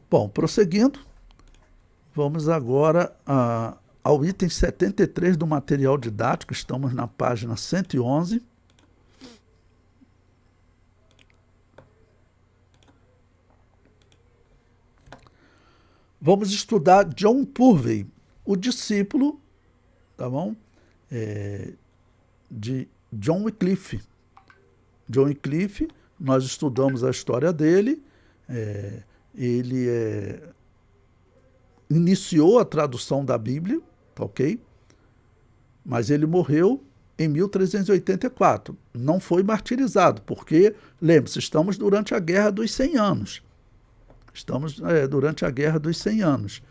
Bom, prosseguindo, vamos agora ao item 73 do material didático, estamos na página 111. Vamos estudar John Purvey, o discípulo, tá bom? De John Wycliffe. John Wycliffe, nós estudamos a história dele, ele iniciou a tradução da Bíblia, tá ok? Mas ele morreu em 1384. Não foi martirizado, porque, lembre-se, estamos durante a Guerra dos 100 Anos. Estamos durante a Guerra dos 100 Anos.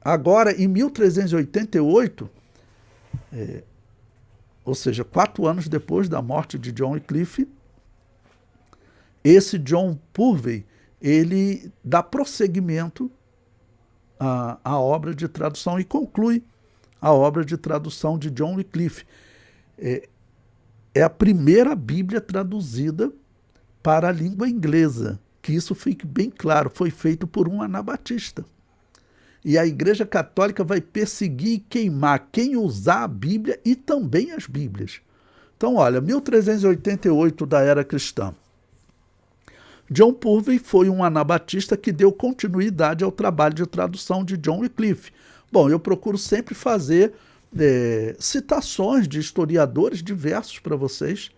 Agora, em 1388, ou seja, 4 anos depois da morte de John Wycliffe, esse John Purvey, ele dá prosseguimento à obra de tradução e conclui a obra de tradução de John Wycliffe. É a primeira Bíblia traduzida para a língua inglesa, que isso fique bem claro, foi feito por um anabatista. E a Igreja Católica vai perseguir e queimar quem usar a Bíblia e também as Bíblias. Então, olha, 1388 da era cristã. John Purvey foi um anabatista que deu continuidade ao trabalho de tradução de John Wycliffe. Bom, eu procuro sempre fazer citações de historiadores diversos para vocês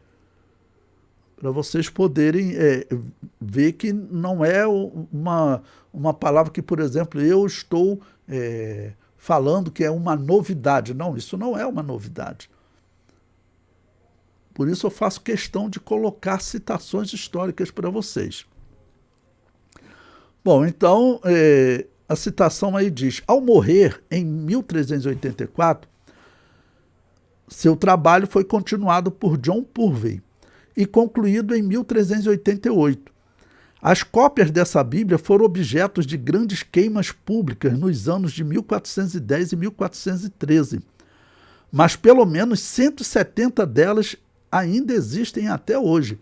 poderem ver que não é uma palavra que, por exemplo, eu estou falando que é uma novidade. Não, isso não é uma novidade. Por isso eu faço questão de colocar citações históricas para vocês. Bom, então, a citação aí diz: ao morrer em 1384, seu trabalho foi continuado por John Purvey e concluído em 1388. As cópias dessa Bíblia foram objetos de grandes queimas públicas nos anos de 1410 e 1413, mas pelo menos 170 delas ainda existem até hoje.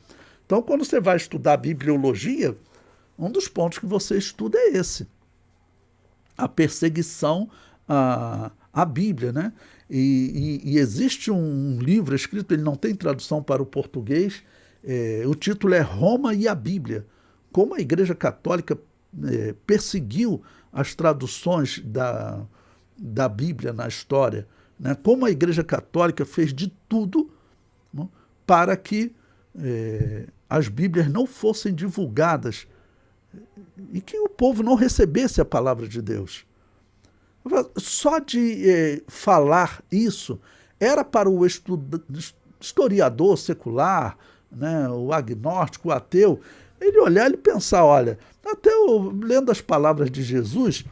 Então, quando você vai estudar bibliologia, um dos pontos que você estuda é esse, a perseguição à Bíblia, né? E existe um livro escrito, ele não tem tradução para o português, o título é Roma e a Bíblia. Como a Igreja Católica perseguiu as traduções da Bíblia na história, né? Como a Igreja Católica fez de tudo, né, para que as Bíblias não fossem divulgadas e que o povo não recebesse a palavra de Deus. Só de falar isso era para o historiador secular, né, o agnóstico, o ateu, ele olhar e pensar, olha, até eu, lendo as palavras de Jesus,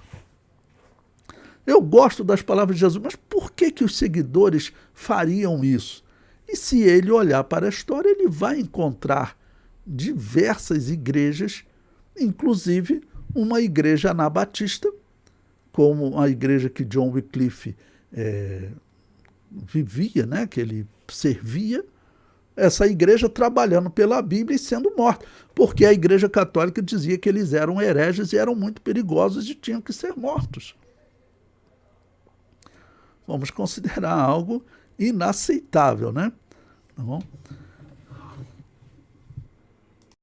eu gosto das palavras de Jesus, mas por que os seguidores fariam isso? E se ele olhar para a história, ele vai encontrar diversas igrejas, inclusive uma igreja anabatista, como a igreja que John Wycliffe vivia, né, que ele servia, essa igreja trabalhando pela Bíblia e sendo morta, porque a Igreja Católica dizia que eles eram hereges e eram muito perigosos e tinham que ser mortos. Vamos considerar algo inaceitável, né? Tá bom?